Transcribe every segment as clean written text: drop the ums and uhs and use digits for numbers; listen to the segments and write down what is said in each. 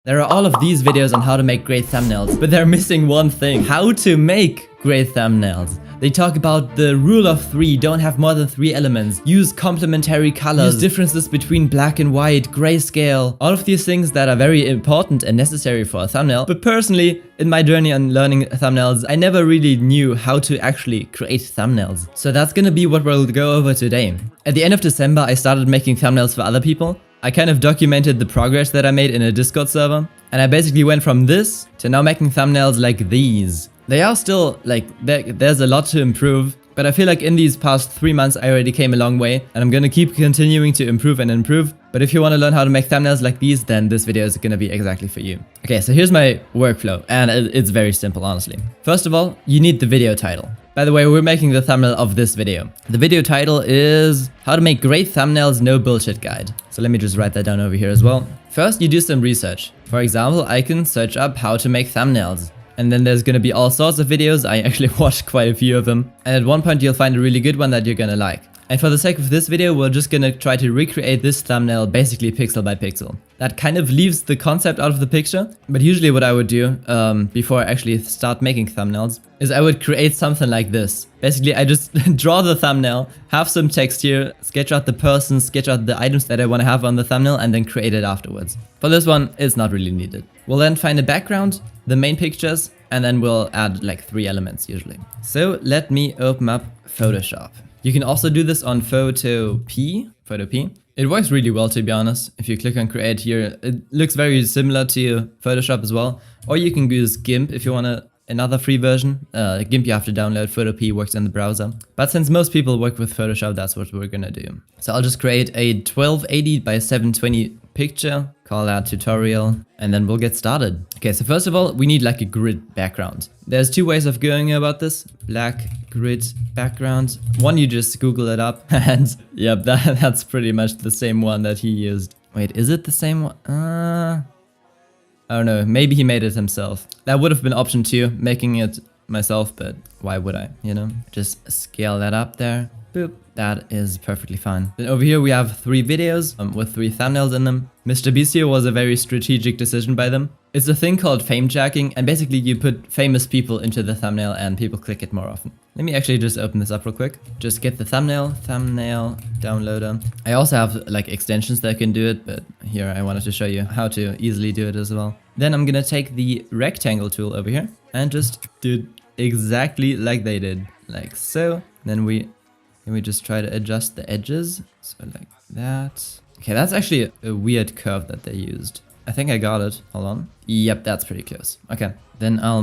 There are all of these videos on how to make great thumbnails, but they're missing one thing: how to make great thumbnails. They talk about the rule of 3, don't have more than 3 elements, use complementary colors, use differences between black and white, grayscale, all of these things that are very important and necessary for a thumbnail. But personally, in my journey on learning thumbnails, I never really knew how to actually create thumbnails. So that's gonna be what we'll go over today. At the end of December, I started making thumbnails for other people. I kind of documented the progress that I made in a Discord server, and I basically went from this to now making thumbnails like these. They are still, like, there's a lot to improve, but I feel like in these past 3 months I already came a long way, and I'm gonna keep continuing to improve and improve. But if you want to learn how to make thumbnails like these, then this video is gonna be exactly for you. Okay, so here's my workflow, and it's very simple, honestly. First of all, you need the video title. By the way, we're making the thumbnail of this video. The video title is How to Make Great Thumbnails No Bullshit Guide. So let me just write that down over here as well. First, you do some research. For example, I can search up how to make thumbnails. And then there's gonna be all sorts of videos. I actually watched quite a few of them. And at one point you'll find a really good one that you're gonna like. And for the sake of this video, we're just gonna try to recreate this thumbnail basically pixel by pixel. That kind of leaves the concept out of the picture, but usually what I would do before I actually start making thumbnails is I would create something like this. Basically, I just draw the thumbnail, have some text here, sketch out the person, sketch out the items that I want to have on the thumbnail, and then create it afterwards. For this one, it's not really needed. We'll then find a background, the main pictures, and then we'll add like 3 elements usually. So let me open up Photoshop. You can also do this on Photopea. It works really well, to be honest. If you click on create here, it looks very similar to Photoshop as well. Or you can use GIMP if you want another free version. GIMP you have to download, Photopea works in the browser. But since most people work with Photoshop, that's what we're gonna do. So I'll just create a 1280 by 720 picture, call that tutorial, and then we'll get started. Okay, so first of all, we need like a grid background. There's 2 ways of going about this. Black grid background. One, you just Google it up, and yep, that's pretty much the same one that he used. Wait, is it the same one? I don't know, maybe he made it himself. That would have been option 2, making it myself, but why would I, you know? Just scale that up there. Boop. That is perfectly fine. Then over here we have 3 videos with 3 thumbnails in them. MrBeast was a very strategic decision by them. It's a thing called fame jacking, and basically you put famous people into the thumbnail and people click it more often. Let me actually just open this up real quick. Just get the thumbnail downloader. I also have like extensions that can do it, but here I wanted to show you how to easily do it as well. Then I'm gonna take the rectangle tool over here and just do it exactly like they did, like so. Then we just try to adjust the edges, so like that. Okay, that's actually a weird curve that they used. I think I got it. Hold on. Yep, that's pretty close. Okay, then I'll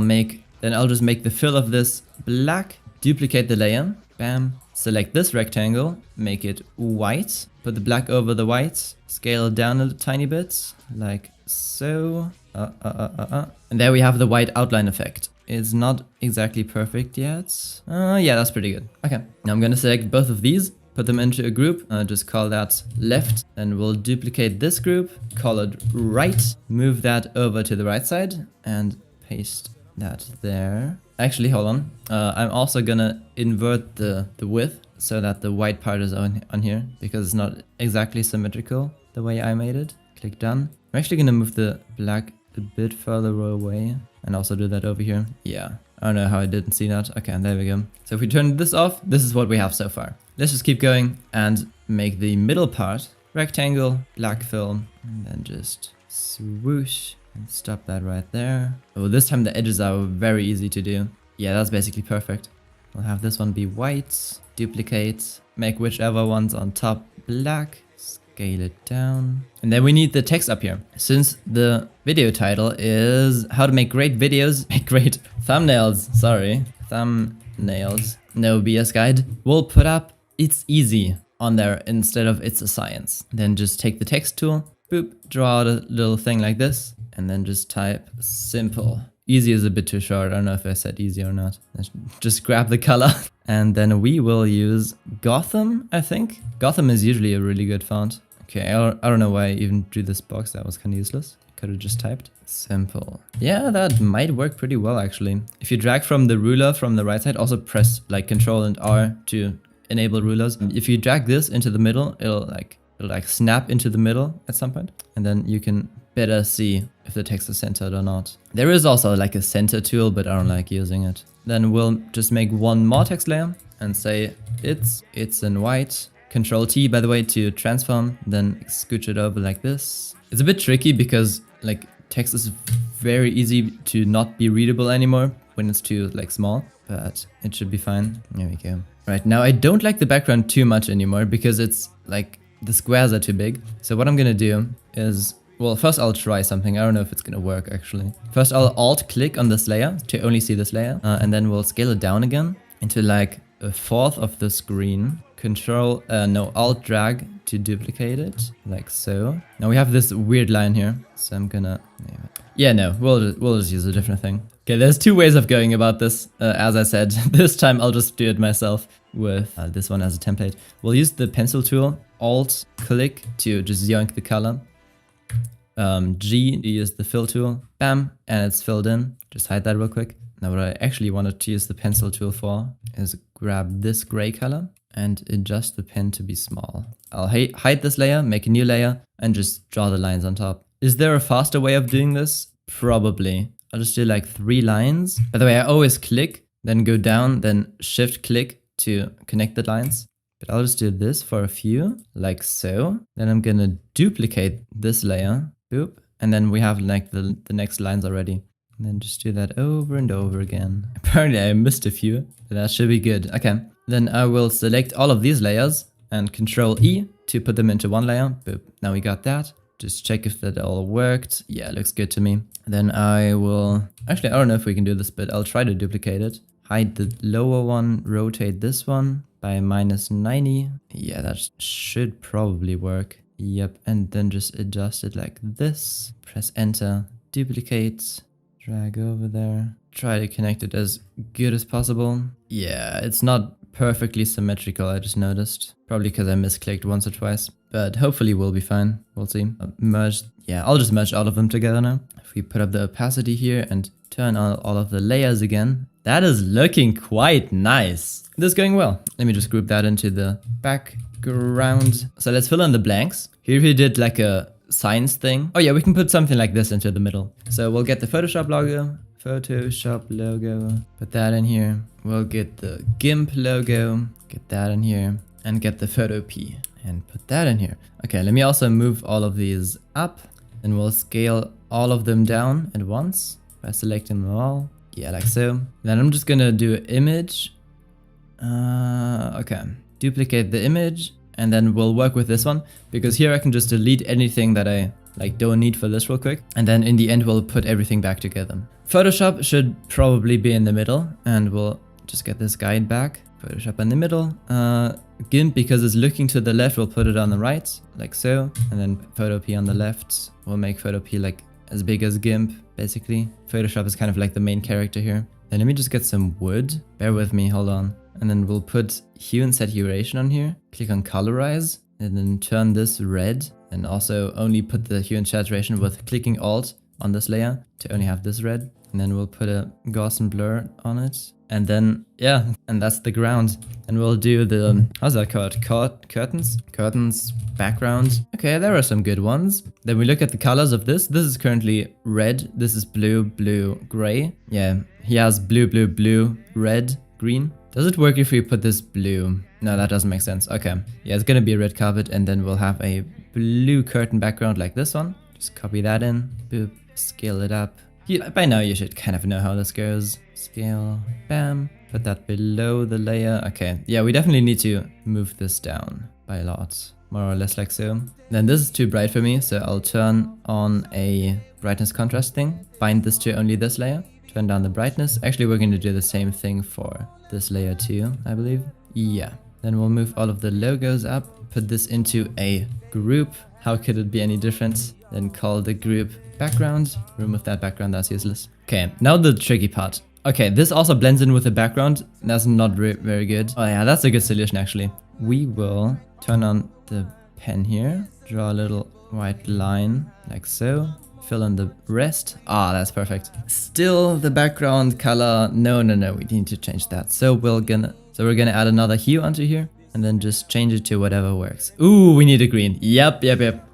just make the fill of this black, duplicate the layer, bam. Select this rectangle, make it white, put the black over the white, scale it down a tiny bit, like so. And there we have the white outline effect. It's not exactly perfect yet. Yeah, that's pretty good. Okay, now I'm gonna select both of these, put them into a group, just call that left, and we'll duplicate this group, call it right, move that over to the right side, and paste that there. Actually, hold on. I'm also gonna invert the width so that the white part is on here, because it's not exactly symmetrical the way I made it. Click done. I'm actually gonna move the black a bit further away and also do that over here. Yeah, I don't know how I didn't see that. Okay, there we go. So if we turn this off, this is what we have so far. Let's just keep going and make the middle part rectangle, black fill, and then just swoosh and stop that right there. Oh, this time the edges are very easy to do. Yeah, that's basically perfect. We'll have this one be white, duplicate, make whichever one's on top black, scale it down. And then we need the text up here. Since the video title is how to make great videos, make great thumbnails, sorry, thumbnails, no BS guide, we'll put up it's easy on there instead of it's a science. Then just take the text tool, boop, draw out a little thing like this, and then just type simple. Easy is a bit too short. I don't know if I said easy or not. Let's just grab the color. And then we will use Gotham, I think. Gotham is usually a really good font. Okay, I don't know why I even drew this box. That was kind of useless. Could have just typed simple. Yeah, that might work pretty well actually. If you drag from the ruler from the right side, also press like Control and R to enable rulers. If you drag this into the middle, it'll like snap into the middle at some point, and then you can better see if the text is centered or not. There is also like a center tool, but I don't like using it. Then we'll just make one more text layer and say it's in white. Control T, by the way, to transform, then scooch it over like this. It's a bit tricky because like text is very easy to not be readable anymore when it's too like small, but it should be fine. There we go. Right, now I don't like the background too much anymore because it's like the squares are too big. So what I'm gonna do is, well, first I'll try something. I don't know if it's gonna work actually. First I'll alt click on this layer to only see this layer, and then we'll scale it down again into like a fourth of the screen. Alt drag to duplicate it, like so. Now we have this weird line here, so I'm gonna... Yeah, no, we'll just use a different thing. Okay, there's two ways of going about this. As I said, this time I'll just do it myself with this one as a template. We'll use the pencil tool, alt click to just yoink the color. G to use the fill tool, bam, and it's filled in. Just hide that real quick. Now what I actually wanted to use the pencil tool for is grab this gray color and adjust the pen to be small. I'll hide this layer, make a new layer, and just draw the lines on top. Is there a faster way of doing this? Probably. I'll just do like 3 lines. By the way, I always click, then go down, then shift click to connect the lines. But I'll just do this for a few, like so. Then I'm gonna duplicate this layer, boop, and then we have like the next lines already. And then just do that over and over again. Apparently I missed a few, but that should be good. Okay, then I will select all of these layers and Control E to put them into one layer. Boop, now we got that. Just check if that all worked. Yeah, it looks good to me. Then I will, actually I don't know if we can do this, but I'll try to duplicate it. Hide the lower one, rotate this one by -90. Yeah, that should probably work. Yep, and then just adjust it like this. Press enter, duplicate. Drag over there. Try to connect it as good as possible. Yeah, it's not perfectly symmetrical, I just noticed. Probably because I misclicked once or twice. But hopefully we'll be fine. We'll see. I'll just merge all of them together now. If we put up the opacity here and turn on all of the layers again, that is looking quite nice. This is going well. Let me just group that into the background. So let's fill in the blanks. Here we did like a science thing. Oh yeah, we can put something like this into the middle. So we'll get the Photoshop logo, put that in here. We'll get the GIMP logo, get that in here, and get the Photo P and put that in here. Okay, let me also move all of these up, and we'll scale all of them down at once by selecting them all. Yeah, like so. Then I'm just gonna do image. Okay, duplicate the image. And then we'll work with this one, because here I can just delete anything that I like don't need for this real quick. And then in the end, we'll put everything back together. Photoshop should probably be in the middle, and we'll just get this guide back. Photoshop in the middle. GIMP, because it's looking to the left, we'll put it on the right, like so. And then Photo P on the left. We'll make Photo P like as big as GIMP, basically. Photoshop is kind of like the main character here. Then let me just get some wood. Bear with me, hold on. And then we'll put hue and saturation on here. Click on colorize, and then turn this red. And also only put the hue and saturation with clicking alt on this layer to only have this red. And then we'll put a Gaussian blur on it. And then, yeah, and that's the ground. And we'll do the, how's that called? Curtains? Curtains, background. Okay, there are some good ones. Then we look at the colors of this. This is currently red. This is blue, blue, gray. Yeah, he has blue, blue, blue, red, green. Does it work if we put this blue? No, that doesn't make sense. Okay. Yeah, it's gonna be a red carpet, and then we'll have a blue curtain background like this one. Just copy that in. Boop. Scale it up. By now you should kind of know how this goes. Scale. Bam. Put that below the layer. Okay. Yeah, we definitely need to move this down by a lot. More or less like so. Then this is too bright for me, so I'll turn on a brightness contrast thing. Bind this to only this layer. Turn down the brightness. Actually, we're going to do the same thing for this layer too, I believe. Yeah. Then we'll move all of the logos up. Put this into a group. How could it be any different? Then call the group background. Remove that background, that's useless. Okay, now the tricky part. Okay, this also blends in with the background. That's not very good. Oh yeah, that's a good solution actually. We will turn on the pen here. Draw a little white line like so. Fill in the rest. Ah, that's perfect. Still the background color. No, we need to change that. So we're gonna add another hue onto here, and then just change it to whatever works. Ooh, we need a green. Yep.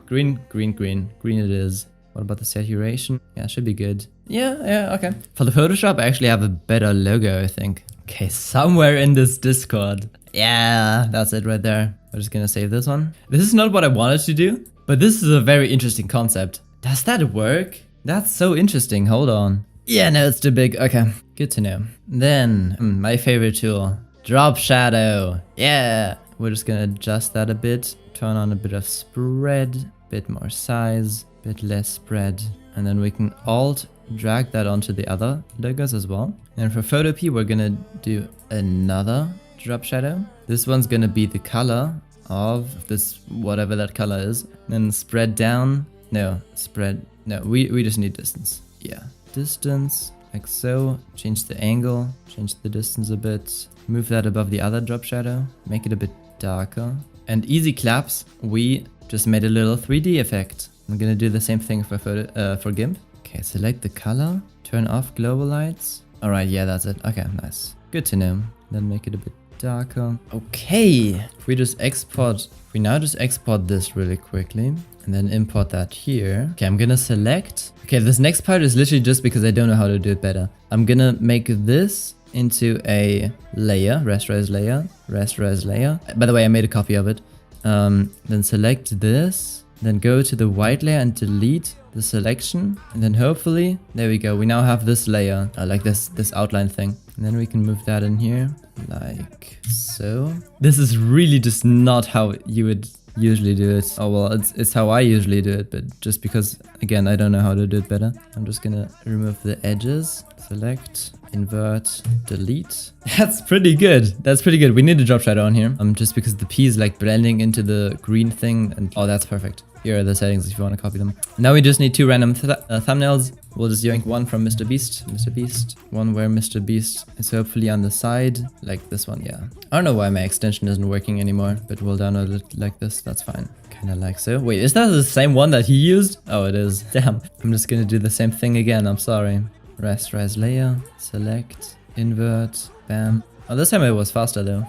Green it is. What about the saturation? Yeah, should be good. Yeah, okay. For the Photoshop, I actually have a better logo, I think. Okay, somewhere in this Discord. Yeah, that's it right there. I'm just gonna save this one. This is not what I wanted to do, but this is a very interesting concept. Does that work? That's so interesting. Hold on. Yeah, no, it's too big. Okay, good to know. Then, my favorite tool, Drop Shadow. Yeah, we're just gonna adjust that a bit. Turn on a bit of spread, bit more size, bit less spread. And then we can Alt drag that onto the other logos as well. And for Photopea, we're gonna do another drop shadow. This one's gonna be the color of this, whatever that color is. Then spread down. No, spread. No, we just need distance. Yeah, distance, like so. Change the angle, change the distance a bit. Move that above the other drop shadow. Make it a bit darker. And easy claps, we just made a little 3D effect. I'm gonna do the same thing for GIMP. Okay, select the color, turn off global lights. All right, yeah, that's it. Okay, nice. Good to know. Then make it a bit darker. Okay, if we now just export this really quickly and then import that here. Okay, I'm gonna select. Okay, this next part is literally just because I don't know how to do it better. I'm gonna make this into a layer, rasterize layer. By the way, I made a copy of it. Then select this, then go to the white layer and delete the selection. And then hopefully, there we go. We now have this layer, like this outline thing. And then we can move that in here, like so. This is really just not how you would usually do it. Oh well, it's how I usually do it, but just because, again, I don't know how to do it better. I'm just gonna remove the edges, select, invert, delete. That's pretty good. That's pretty good. We need a drop shadow on here. Just because the P is like blending into the green thing, and oh, that's perfect. Here are the settings if you want to copy them. Now we just need two random thumbnails. We'll just yoink one from Mr. Beast, one where Mr. Beast is hopefully on the side, like this one, yeah. I don't know why my extension isn't working anymore, but we'll download it like this, that's fine. Kinda like so. Wait, is that the same one that he used? Oh, it is. Damn. I'm just gonna do the same thing again, I'm sorry. Rasterize layer, select, invert, bam. Oh, this time it was faster though.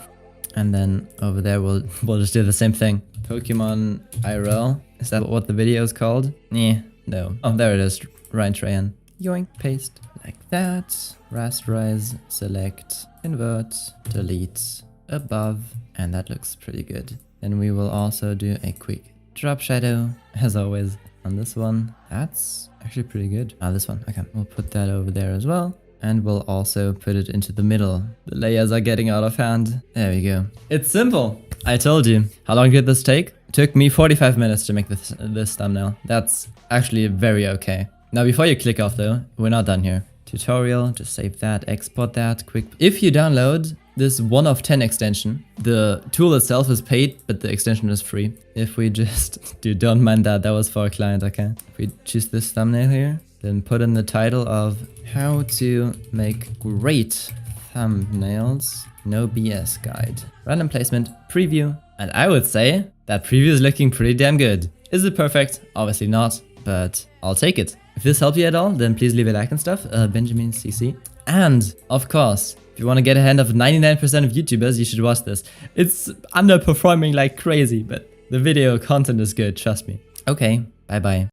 And then over there we'll just do the same thing. Pokemon IRL. Is that what the video is called? Yeah, no. Oh, there it is. Ryan Trahan. Yoink, paste. Like that. Rasterize, select, invert, delete, above. And that looks pretty good. Then we will also do a quick drop shadow, as always, on this one. That's actually pretty good. Ah, this one. Okay, we'll put that over there as well. And we'll also put it into the middle. The layers are getting out of hand. There we go. It's simple. I told you. How long did this take? It took me 45 minutes to make this thumbnail. That's actually very okay. Now before you click off though, we're not done here. Tutorial, just save that, export that, quick. If you download this 1 of 10 extension, the tool itself is paid, but the extension is free. If we just, dude, don't mind that was for a client, okay? If we choose this thumbnail here, then put in the title of how to make great thumbnails, no BS guide. Random placement, preview. And I would say that preview is looking pretty damn good. Is it perfect? Obviously not, but I'll take it. If this helped you at all, then please leave a like and stuff. Benjamin CC. And of course, if you want to get ahead of 99% of YouTubers, you should watch this. It's underperforming like crazy, but the video content is good, trust me. Okay, bye bye.